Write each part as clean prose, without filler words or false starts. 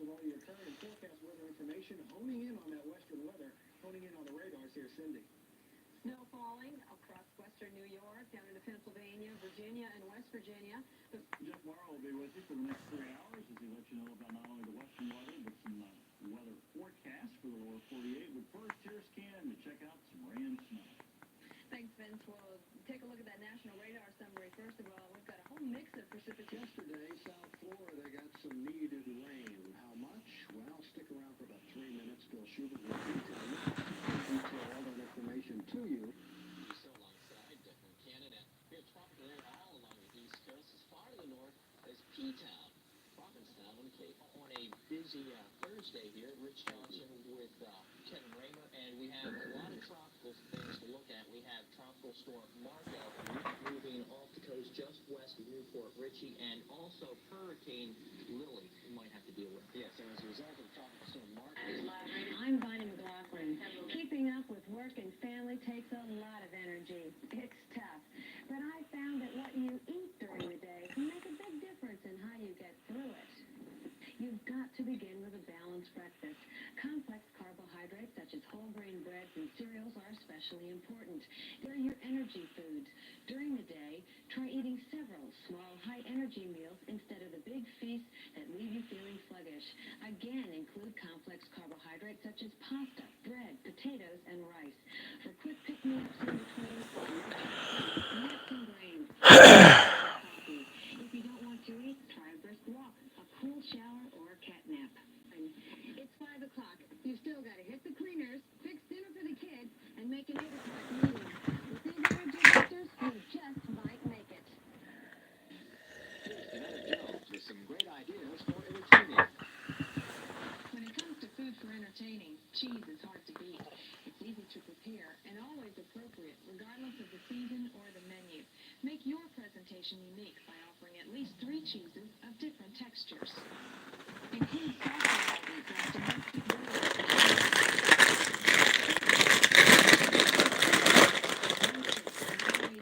with all your current and forecast weather information, honing in on that western weather, honing in on the radars here, Cindy. Snow falling across western New York, down into Pennsylvania, Virginia, and West Virginia. Jeff Morrow will be with you for the next 3 hours as he lets you know about not only the western weather, but some weather forecasts for the lower 48. But first, here's Ken to check out some rain and snow. Thanks, Vince. We'll take a look at that national radar summary. First of all, we've got a whole mix of precipitation. Yesterday, South Florida got some needed rain. How much? Well, stick around for about 3 minutes. Bill Schubert will detail all that information to you. So alongside from Canada, we have tropical air all along the east coast. As far to the north as P-Town, Provincetown, on the Cape. On a busy Thursday here, Rich Johnson with Kevin Raymer, and we have a lot of tropical things to look at. We have Tropical Storm Marco moving off the coast just west of Newport Richey, and also Hurricane Lily we might have to deal with. Yes, and as a result of Tropical Storm Marco. I'm Bonnie McLaughlin. Keeping up with work and family takes a lot of energy. It's tough. But I found that what you eat during the day can make a big difference in how you get through it. You've got to begin with a balanced breakfast. Complex carbohydrates such as whole grain breads and cereals are especially important. They're your energy foods. During the day, try eating several small, high-energy meals instead of the big feasts that leave you feeling sluggish. Again, include complex carbohydrates such as pasta, bread, potatoes, and rice. For quick pick-me-ups in between, nuts and grains. Coffee. If you don't want to eat, try a brisk walk, a cool shower, or a cat nap. It's 5 o'clock. You've still got to hit the cleaners, fix dinner for the kids, and make an 8 o'clock meeting. With these energy boosters, you just might make it. Jones with some great ideas for entertaining. When it comes to food for entertaining, cheese is hard to beat. It's easy to prepare and always appropriate, regardless of the season or the menu. Make your presentation unique by offering at least 3 cheeses of different textures. Include sauce varieties like domestic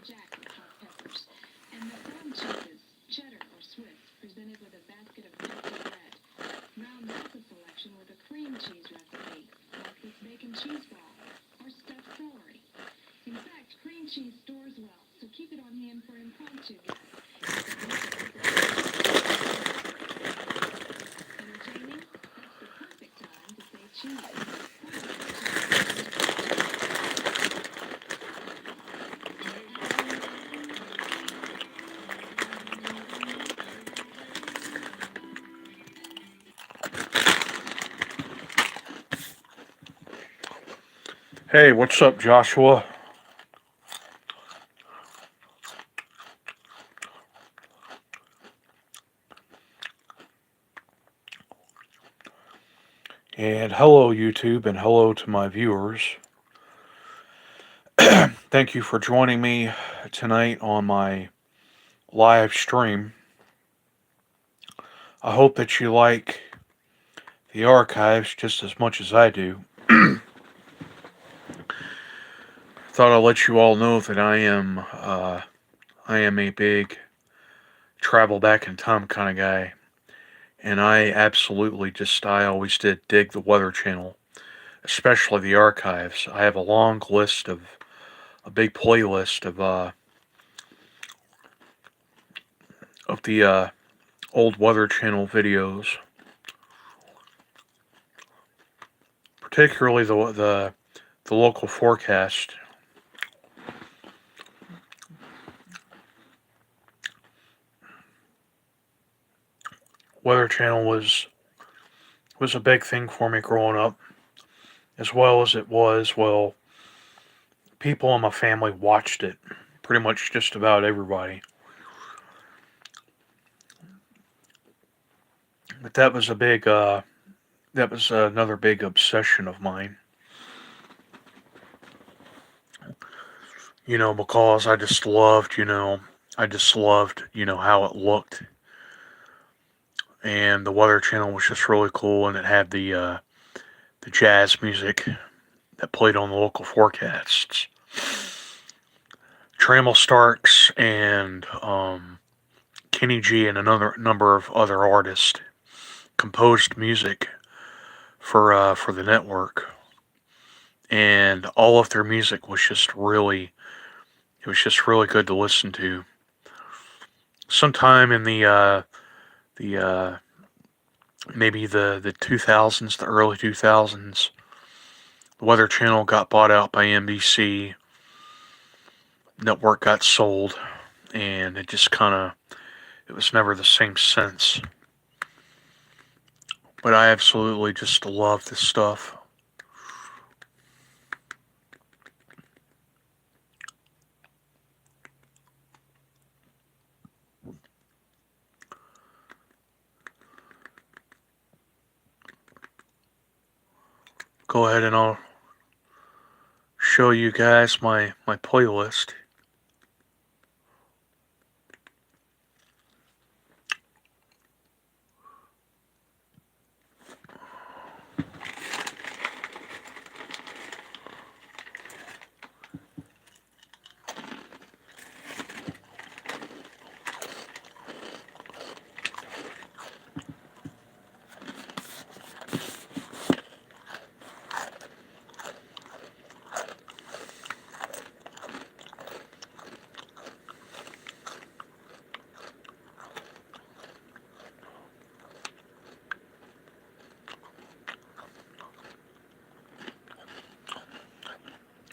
Jack with hot peppers, and the farm cheeses, cheddar or Swiss, presented with a basket of melted bread. Round out the selection with a cream cheese recipe, like this bacon cheese ball or stuffed celery. In fact, cream cheese stores well, so keep it on hand for impromptu guests. Entertaining? That's the perfect time to say cheese. Hey, what's up, Joshua? And hello, YouTube, and hello to my viewers. Thank you for joining me tonight on my live stream. I hope that you like the archives just as much as I do. Thought I'd let you all know that I am a big travel back in time kind of guy. And I absolutely I always did dig the Weather Channel, especially the archives. I have a big playlist of the old Weather Channel videos, particularly the local forecast. Weather Channel was a big thing for me growing up, as well as it was, well, people in my family watched it, pretty much just about everybody. But that was another big obsession of mine. Because I just loved, how it looked. And the Weather Channel was just really cool, and it had the jazz music that played on the local forecasts. Trammell Starks and Kenny G and another number of other artists composed music for the network, and all of their music was just really good to listen to. Sometime in the maybe the 2000s, the early 2000s, the Weather Channel got bought out by NBC. Network got sold, and it was never the same since. But I absolutely just love this stuff. Go ahead and I'll show you guys my playlist.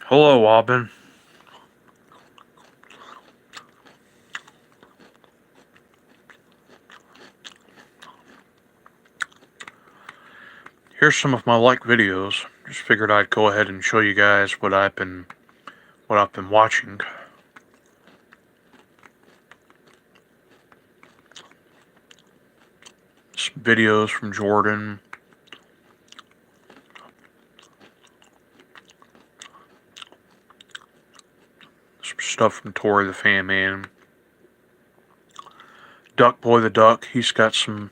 Hello, Aubin. Here's some of my liked videos. Just figured I'd go ahead and show you guys what I've been watching. Some videos from Jordan. Some stuff from SteveTheFanMan. Duck Boy the Duck. He's got some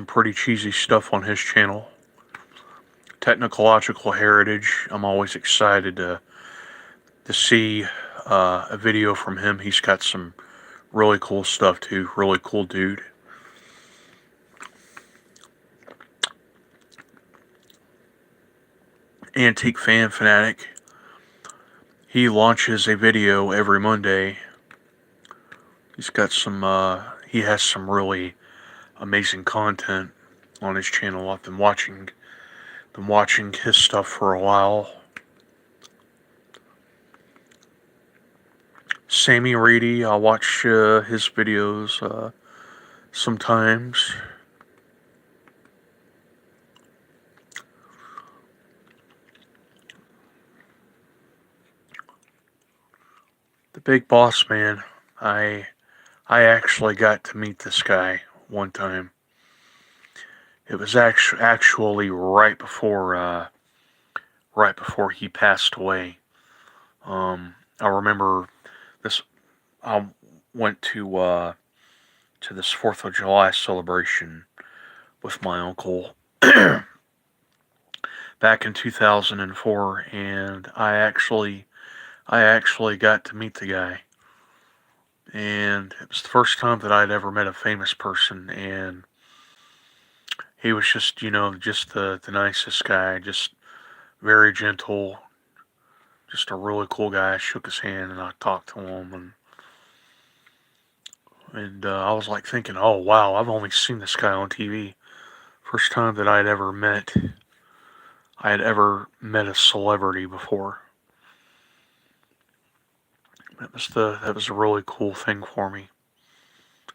pretty cheesy stuff on his channel. Technological Heritage. I'm always excited to see a video from him. He's got some really cool stuff too. Really cool dude. Antique Fan Fanatic. He launches a video every Monday. He's got he has some really amazing content on his channel. I've been watching his stuff for a while. Sammy Reedy, I watch his videos sometimes. The Big Boss Man, I actually got to meet this guy one time. It was actually right before he passed away. I remember this. I went to this 4th of July celebration with my uncle back in 2004, and I actually got to meet the guy. And it was the first time that I'd ever met a famous person, and he was just, just the nicest guy, just very gentle, just a really cool guy. I shook his hand and I talked to him, and I was like thinking, oh wow, I've only seen this guy on TV. First time that I had ever met a celebrity before. That was a really cool thing for me.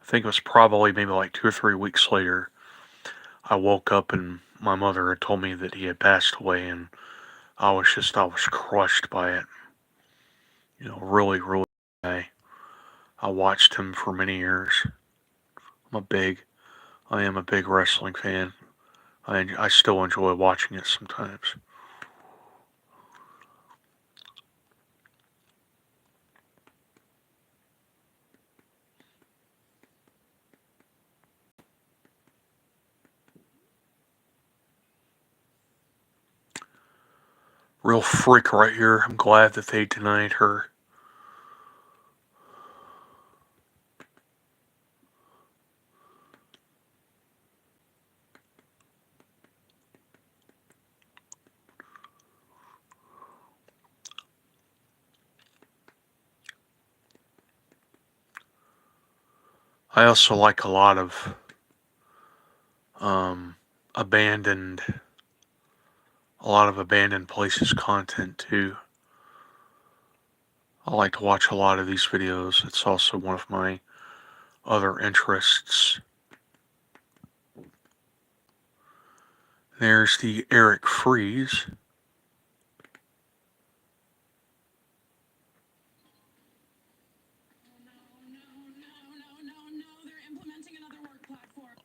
I think it was probably maybe like 2 or 3 weeks later, I woke up and my mother had told me that he had passed away, and I was crushed by it. Really, really. I watched him for many years. I am a big wrestling fan. I still enjoy watching it sometimes. Real freak right here. I'm glad that they denied her. I also like a lot of um, abandoned, places content too. I like to watch a lot of these videos. It's also one of my other interests. There's the Eric Freeze. They're implementing another work platform.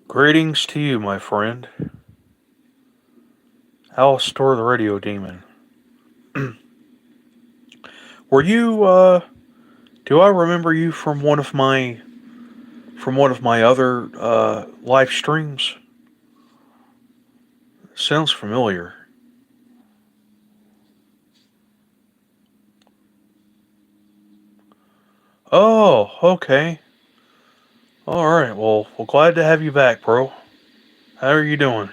Greetings to you, my friend. Alistair the Radio Demon. Were you, do I remember you from one of my other live streams? Sounds familiar. Oh, okay. All right. Well, glad to have you back, bro. How are you doing?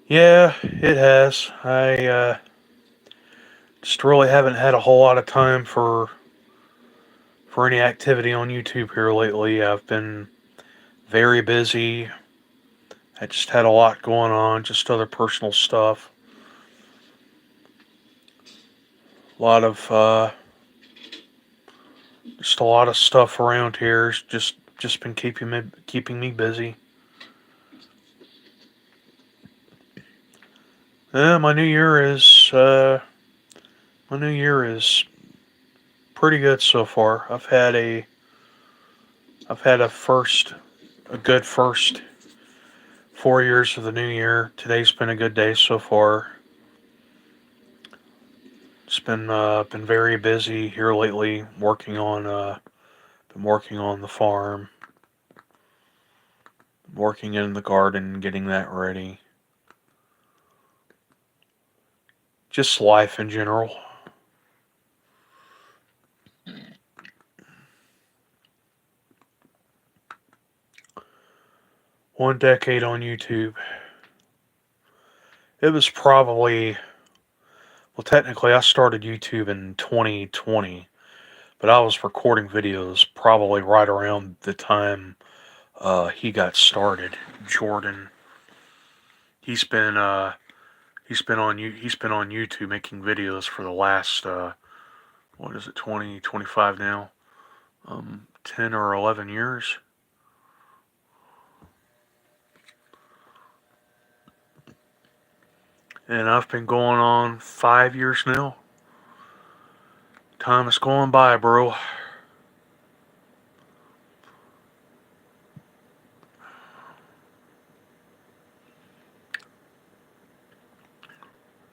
Yeah, it has. I just really haven't had a whole lot of time for any activity on YouTube here lately. I've been very busy. I just had a lot going on, just other personal stuff. A lot of just a lot of stuff around here. It's just been keeping me busy. Yeah, my new year is pretty good so far. I've had a good first 4 years of the new year. Today's been a good day so far. It's been very busy here lately, been working on the farm, working in the garden, getting that ready. Just life in general. One decade on YouTube. It was probably, well, technically I started YouTube in 2020, but I was recording videos probably right around the time he got started. Jordan, he's been he's been on YouTube making videos for the last what is it, 20, 25 now, 10 or 11 years. And I've been going on 5 years now. Time is going by, bro.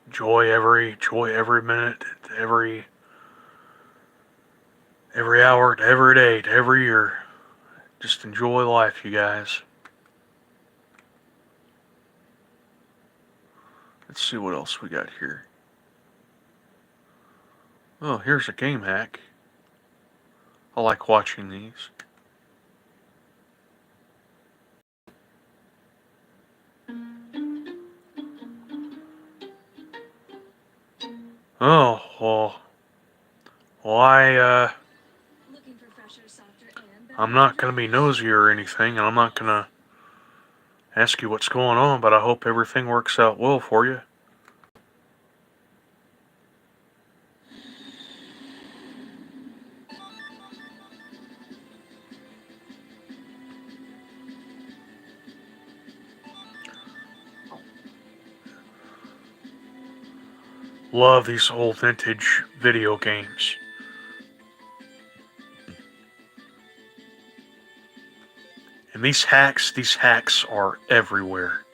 Enjoy every minute, every hour, every day, every year. Just enjoy life, you guys. Let's see what else we got here. Oh, here's a game hack. I like watching these. Oh, I'm not gonna be nosy or anything, and I'm not gonna ask you what's going on, but I hope everything works out well for you. Love these old vintage video games. And these hacks are everywhere.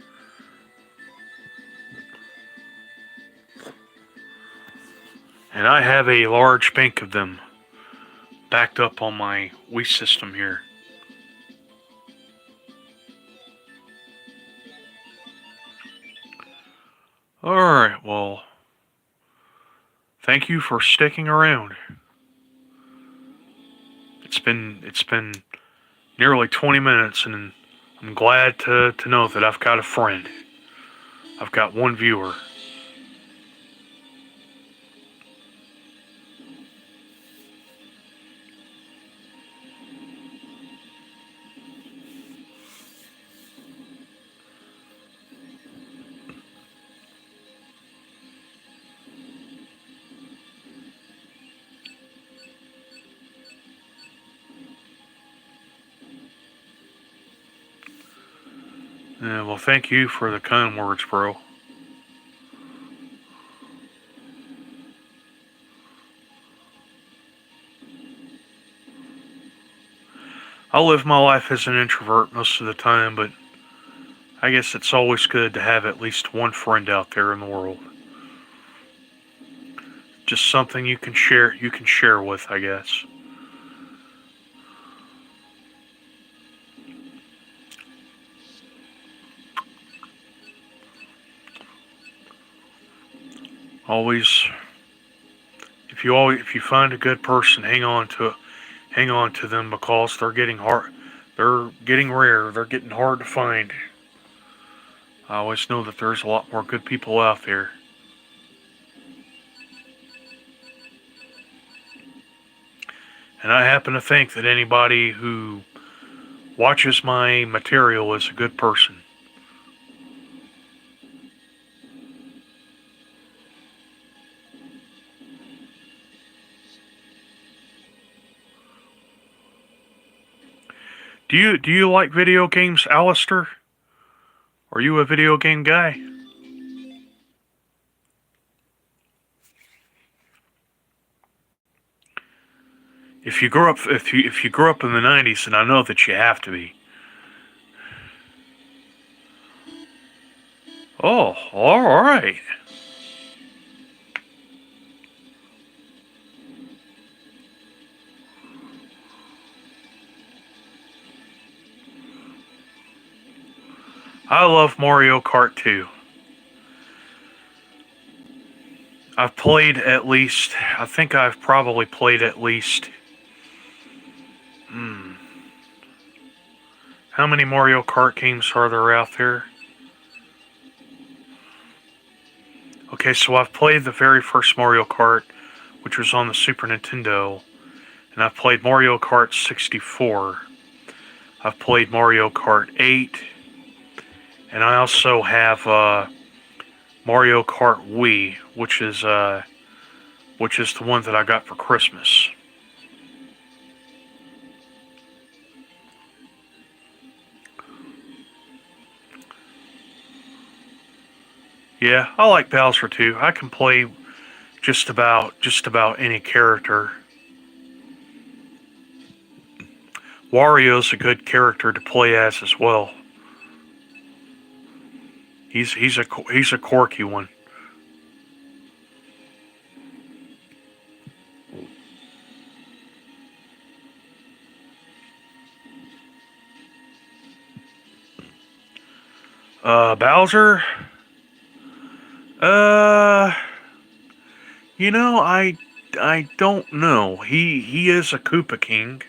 And I have a large bank of them backed up on my Wii system here. Alright, well, thank you for sticking around. It's been nearly 20 minutes, and I'm glad to know that I've got a friend. I've got one viewer. Well, thank you for the kind words, bro. I live my life as an introvert most of the time, but I guess it's always good to have at least one friend out there in the world. Just something you can share with, I guess. Always, if you find a good person, hang on to them, because they're getting hard. They're getting rare. They're getting hard to find. I always know that there's a lot more good people out there. And I happen to think that anybody who watches my material is a good person. Do you like video games, Alistair? Are you a video game guy? If you grew up in the 90s, and I know that you have to be. Oh, all right. I love Mario Kart 2. I think I've probably played at least, how many Mario Kart games are there out there? Okay, so I've played the very first Mario Kart, which was on the Super Nintendo, and I've played Mario Kart 64. I've played Mario Kart 8, and I also have Mario Kart Wii, which is the one that I got for Christmas. Yeah, I like Bowser too. I can play just about any character. Wario's a good character to play as well. He's a quirky one. Bowser. Uh, I don't know. He is a Koopa King,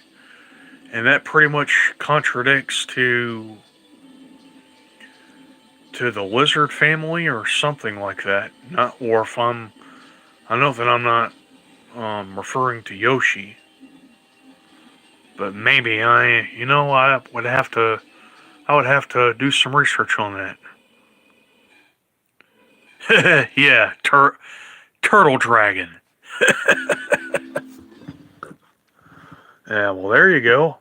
and that pretty much contradicts to the lizard family or something like that. Not or if I know that I'm not referring to Yoshi, but maybe I would have to do some research on that. Yeah, turtle dragon. Yeah, well there you go.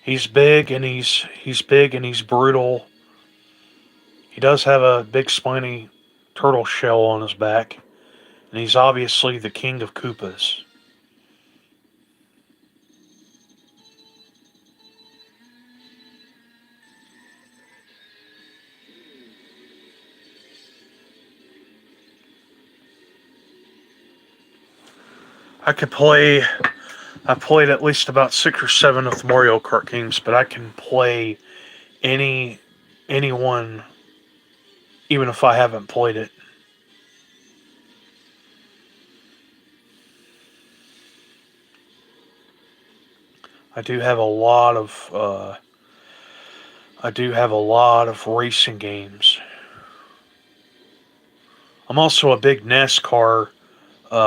He's big and he's brutal. He does have a big spiny turtle shell on his back, and he's obviously the king of Koopas. I could play. I played at least about 6 or 7 of the Mario Kart games, but I can play any anyone even if I haven't played it. I do have a lot of I do have a lot of racing games. I'm also a big NASCAR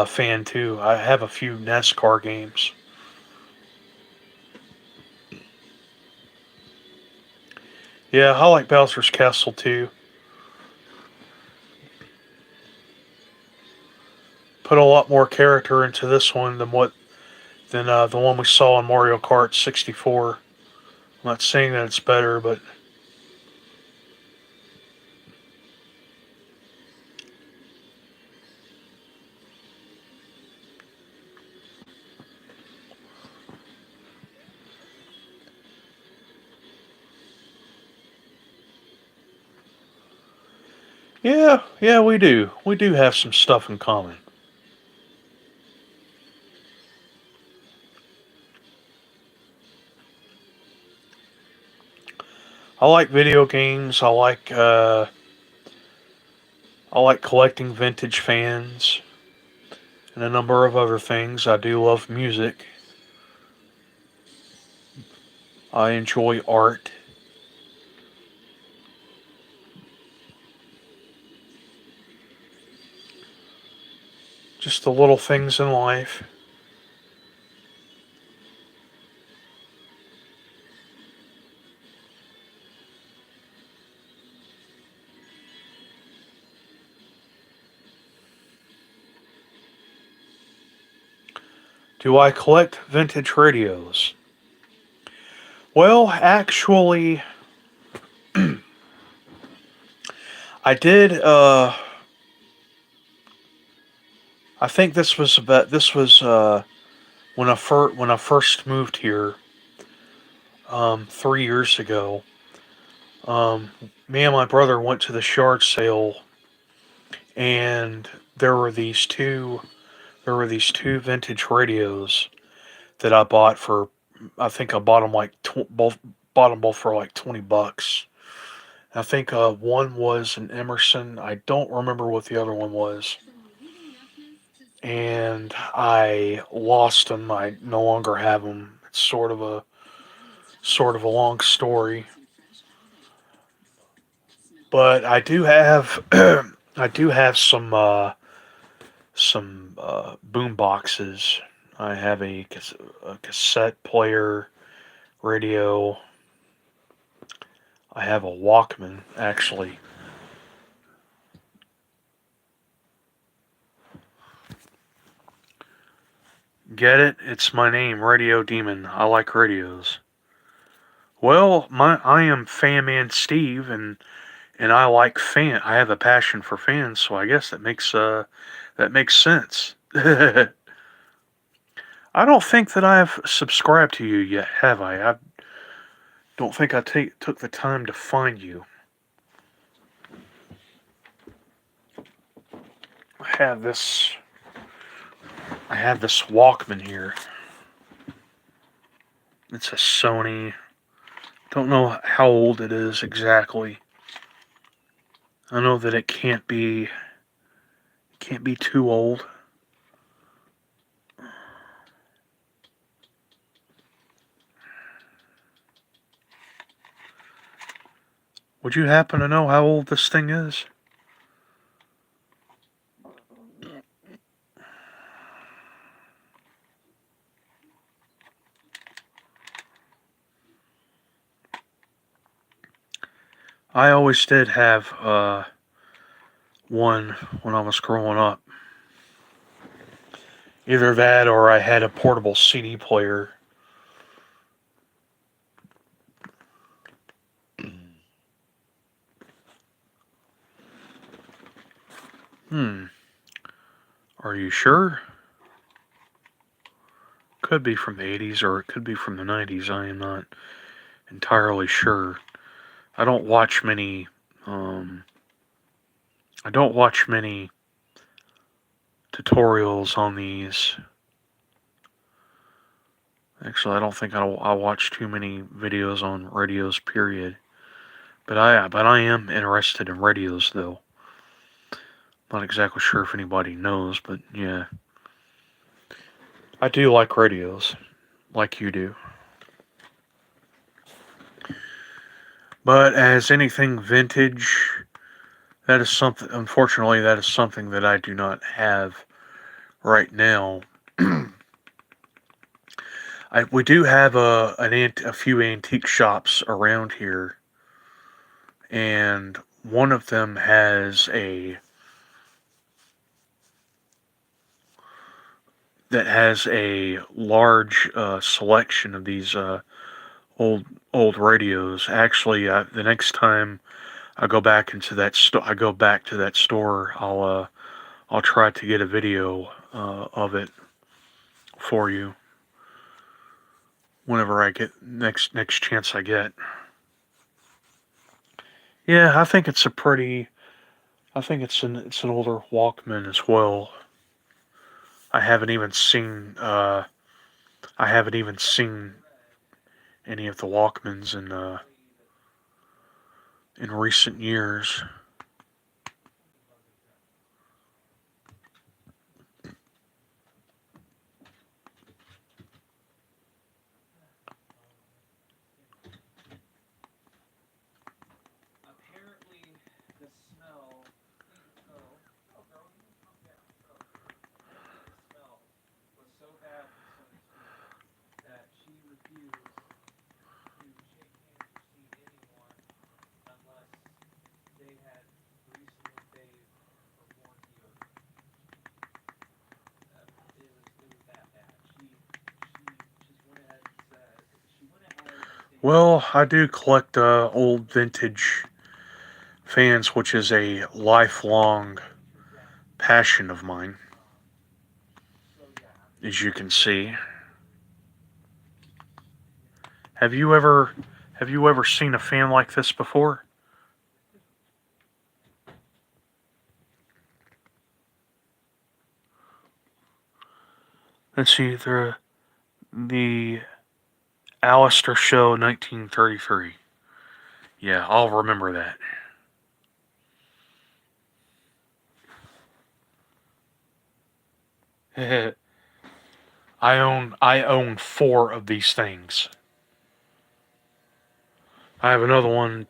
fan too. I have a few NASCAR games. Yeah, I like Bowser's Castle too. Put a lot more character into this one than the one we saw in Mario Kart 64. I'm not saying that it's better, but yeah, we do. We do have some stuff in common. I like video games. I like collecting vintage fans and a number of other things. I do love music. I enjoy art. Just the little things in life. Do I collect vintage radios? Well, actually, I did. I think this was when I first moved here 3 years ago. Me and my brother went to the yard sale, and there were these two vintage radios that I bought for I think I bought them like bought them both for like $20. I think one was an Emerson. I don't remember what the other one was, and I lost them. I no longer have them. It's sort of a long story, but I do have I do have some boom boxes. I have a cassette player, radio. I have a Walkman actually. Get it? It's my name, Radio Demon. I like radios. Well, I am Fan Man Steve, and I like fan. I have a passion for fans, so I guess that makes sense. I don't think that I've subscribed to you yet, have I? I don't think I took the time to find you. I have this. I have this Walkman here. It's a Sony. Don't know how old it is exactly. I know that it can't be too old. Would you happen to know how old this thing is? I always did have one when I was growing up. Either that or I had a portable CD player. Hmm. Are you sure? Could be from the 80s or it could be from the 90s. I am not entirely sure. I don't watch many. I don't watch many tutorials on these. Actually, I don't think I watch too many videos on radios. Period. But I am interested in radios though. Not exactly sure if anybody knows, but yeah, I do like radios, like you do. But as anything vintage, that is something. Unfortunately, that is something that I do not have right now. We do have a few antique shops around here, and one of them has a large selection of these old old radios. Actually, the next time I go back to that store. I'll try to get a video of it for you whenever I get next chance I get. Yeah, I think it's a pretty. I think it's an older Walkman as well. I haven't even seen. I haven't even seen any of the Walkmans in recent years. Apparently, the smell. The smell was so bad from Sonny's food that she refused to shake hands or see anyone unless they had recently bathed or worn deodorant. It was that bad. She just went ahead and said she went ahead and stated that Well, I do collect old vintage fans, which is a lifelong passion of mine, so yeah. as you can see. Have you ever seen a fan like this before? Let's see, the Alistair Show 1933. Yeah, I'll remember that. I own 4 of these things. I have another one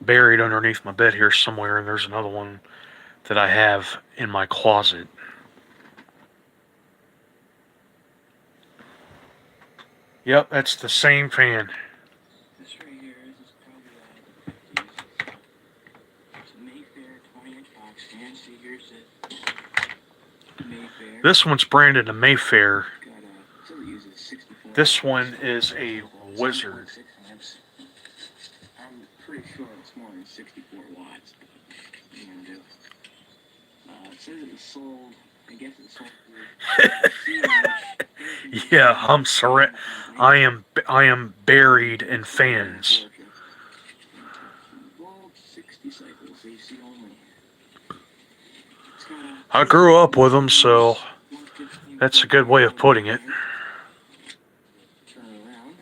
buried underneath my bed here somewhere, and there's another one that I have in my closet. Yep, that's the same fan. This right here, this is probably the 50s. It's a Mayfair 20-inch box fan. See, here's the Mayfair. This one's branded a Mayfair. Still uses 64. This one is a Wizard. 7.6 amps. I'm pretty sure it's more than 64 watts. But, it says it was sold. I guess it was sold through Yeah, I am buried in fans. Gold 60 cycles, AC only. I grew up with them, so that's a good way of putting it. Turn around.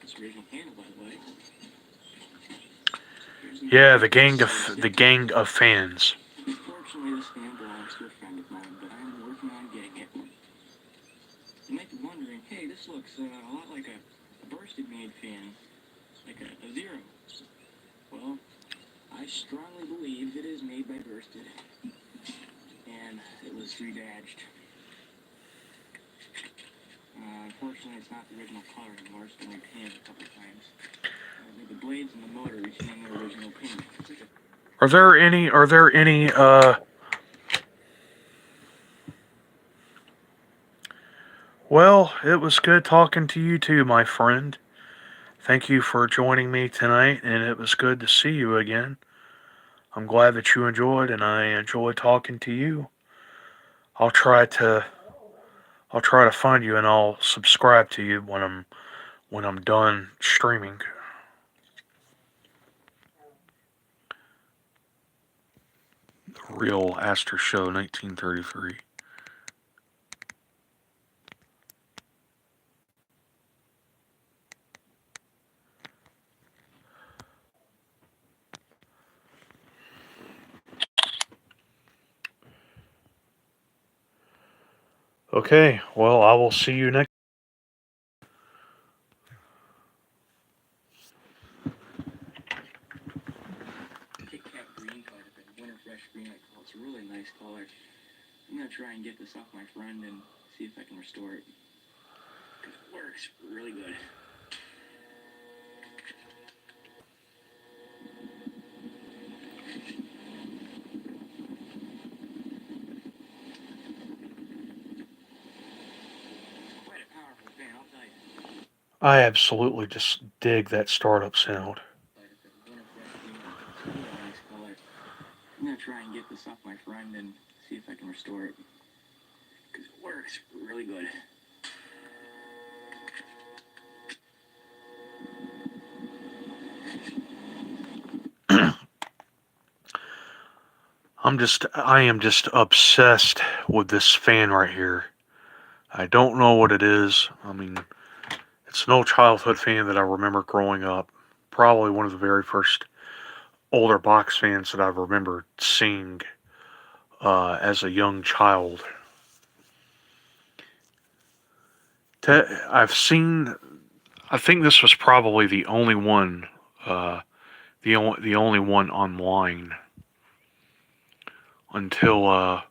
It's original handle, by the way. Yeah, the gang of fans. Unfortunately, this fan belongs to a friend of mine, but I'm working on getting it. You might be wondering, hey, this looks a lot like a Bursted-made fan, like a Zero. Well, I strongly believe it is made by Bursted, and it was rebadged. Unfortunately, it's not the original color anymore. It's been repainted a couple times. The blades and the motor retain their original paint. Are there any Well, it was good talking to you too, my friend. Thank you for joining me tonight, and it was good to see you again. I'm glad that you enjoyed, and I enjoyed talking to you. I'll try to find you, and I'll subscribe to you when I'm done streaming. The Real Astor Show 1933. Okay, well, I will see you next. Kit Kat green color, Winter Fresh green, I call it. It's a really nice color. I'm going to try and get this off my friend and see if I can restore it. Because it works really good. Quite a powerful fan, I'll tell you. I absolutely just dig that startup sound. Winter Fresh green, it's a really nice color. I'm going to try and get this off my friend and see if I can restore it. Because it works really good. I am just obsessed with this fan right here. I don't know what it is. I mean, it's an old childhood fan that I remember growing up. Probably one of the very first older box fans that I remember seeing as a young child. I've seen. I think this was probably the only one. The only one online until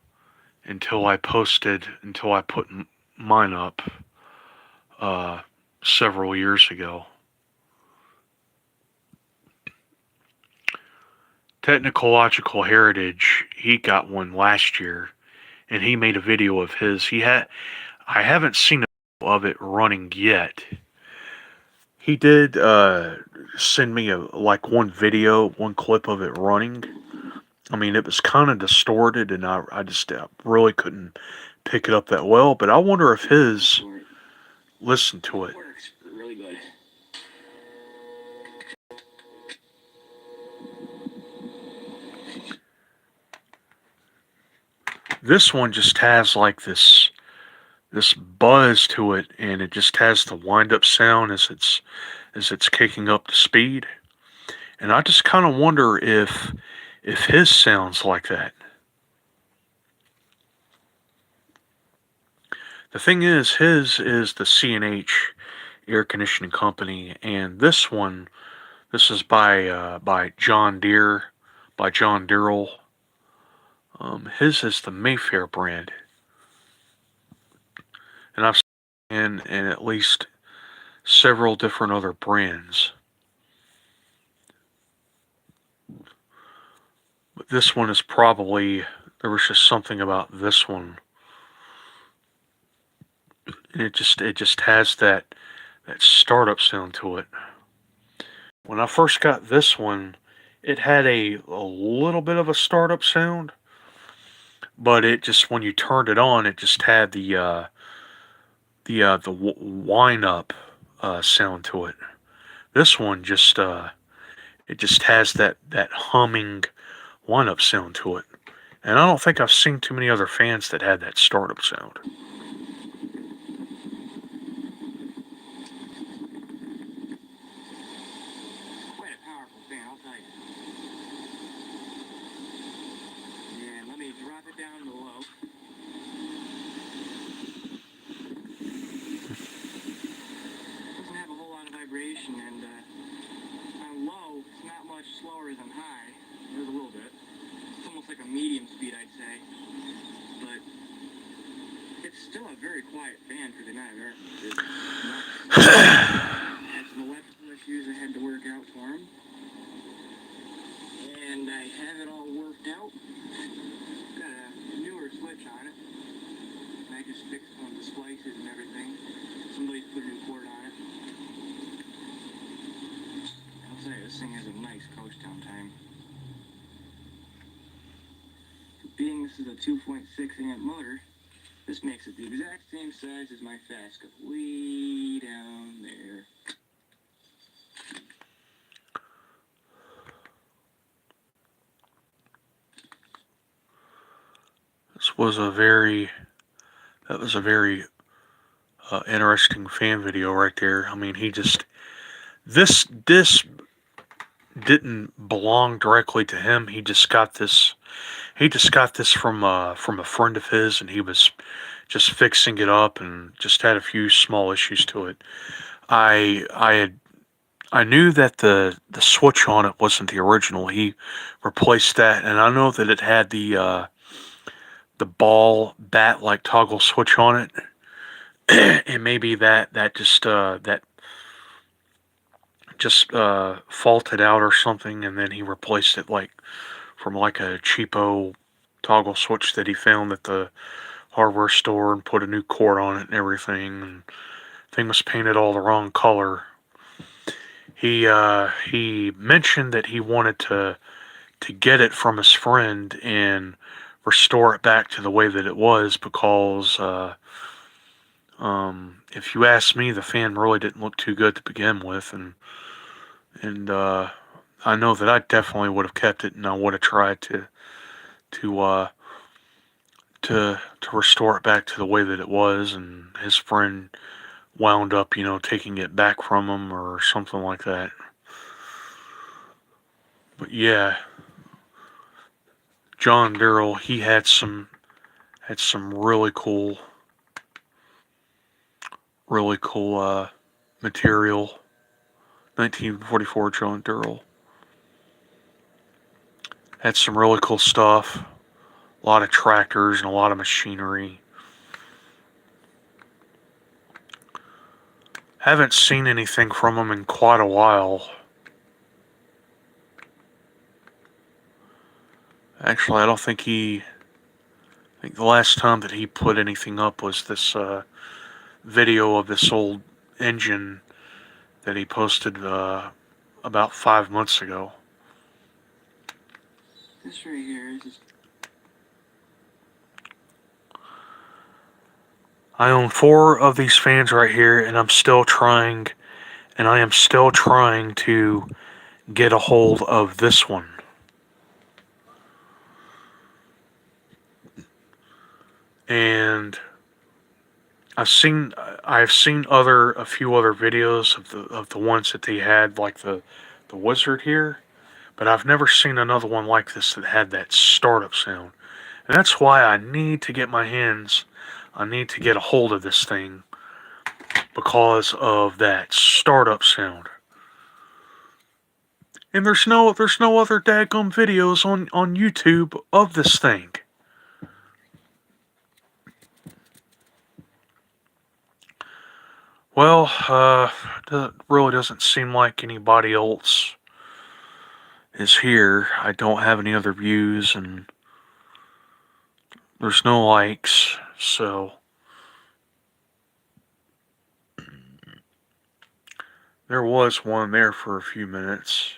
until I put mine up several years ago. Technological Heritage, he got one last year, and he made a video of his. I haven't seen a video of it running yet. He did send me one video, one clip of it running. I mean, it was kind of distorted, and I just really couldn't pick it up that well. But I wonder if his listened to it. Works really good. This one just has like this buzz to it, and it just has the wind up sound as it's kicking up the speed. And I just kind of wonder if his sounds like that. The thing is, his is the C&H air conditioning company, and this is by John Deere, by John Deere. His is the Mayfair brand, and I've seen in at least several different other brands. But this one is probably, there was just something about this one, and it just has that startup sound to it. When I first got this one, it had a little bit of a startup sound, but it just, when you turned it on, it just had the wind up sound to it. This one just it just has that humming wind up sound to it, and I don't think I've seen too many other fans that had that startup sound. Quite a powerful fan, I'll tell you. And let me drop it down to low. Doesn't have a whole lot of vibration, and on low, it's not much slower than high. There's a little bit. It's almost like a medium speed, I'd say. But it's still a very quiet fan for the amount of air. Had some electrical issues I had to work out for him. And I have it all worked out. Got a newer switch on it. And I just fixed one of the splices and everything. Somebody's put a new cord on it. I'll tell you, this thing has a nice coach down time. Being this is a 2.6 amp motor, this makes it the exact same size as my fast cup, way down there. This was a very that was a very interesting fan video right there. I mean, this didn't belong directly to him. He just got this from a friend of his, and he was just fixing it up and just had a few small issues to it. I knew that the switch on it wasn't the original. He replaced that, and I know that it had the ball bat like toggle switch on it, and maybe that just faulted out or something, and then he replaced it like from like a cheapo toggle switch that he found at the hardware store, and put a new cord on it and everything. And the thing was painted all the wrong color. He mentioned that he wanted to get it from his friend and restore it back to the way that it was, because if you ask me, the fan really didn't look too good to begin with, and I know that I definitely would have kept it, and I would have tried to uh, to restore it back to the way that it was, and his friend wound up, taking it back from him or something like that. But yeah, John Darrell, he had some really cool material. 1944 John Darrell had some really cool stuff. A lot of tractors and a lot of machinery. Haven't seen anything from him in quite a while. Actually, I think the last time that he put anything up was this video of this old engine that he posted about 5 months ago. This right here is just... I own 4 of these fans right here, and I am still trying to get a hold of this one. And I've seen a few other videos of the ones that they had, like the wizard here, but I've never seen another one like this that had that startup sound. And that's why I need to get I need to get a hold of this thing because of that startup sound. And there's no other daggum videos on YouTube of this thing. Well, it really doesn't seem like anybody else is here. I don't have any other views, and there's no likes, so there was one there for a few minutes.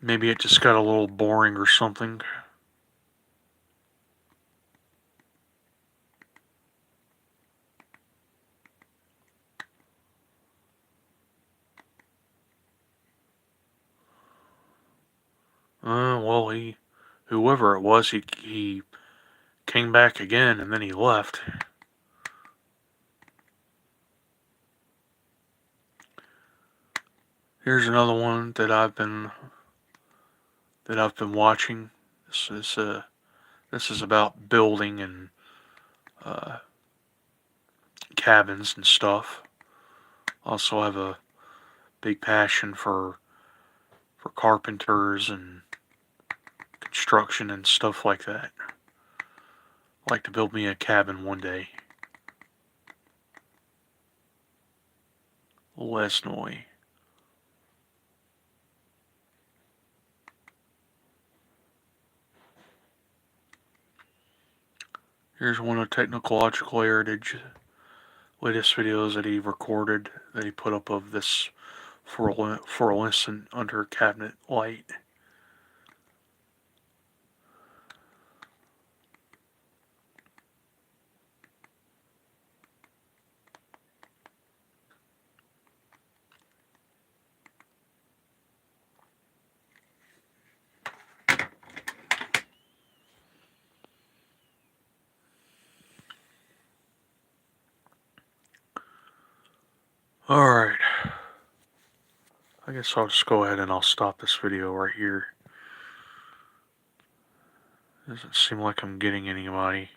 Maybe it just got a little boring or something. Well, whoever it was, he came back again and then he left. Here's another one that I've been watching. This is about building and uh, cabins and stuff. Also have a big passion for carpenters and construction and stuff like that. I'd like to build me a cabin one day. Lesnoy. Here's one of Technological Heritage latest videos that he recorded that he put up of this furnace and under cabinet light. Alright. I guess I'll just go ahead and I'll stop this video right here. Doesn't seem like I'm getting anybody.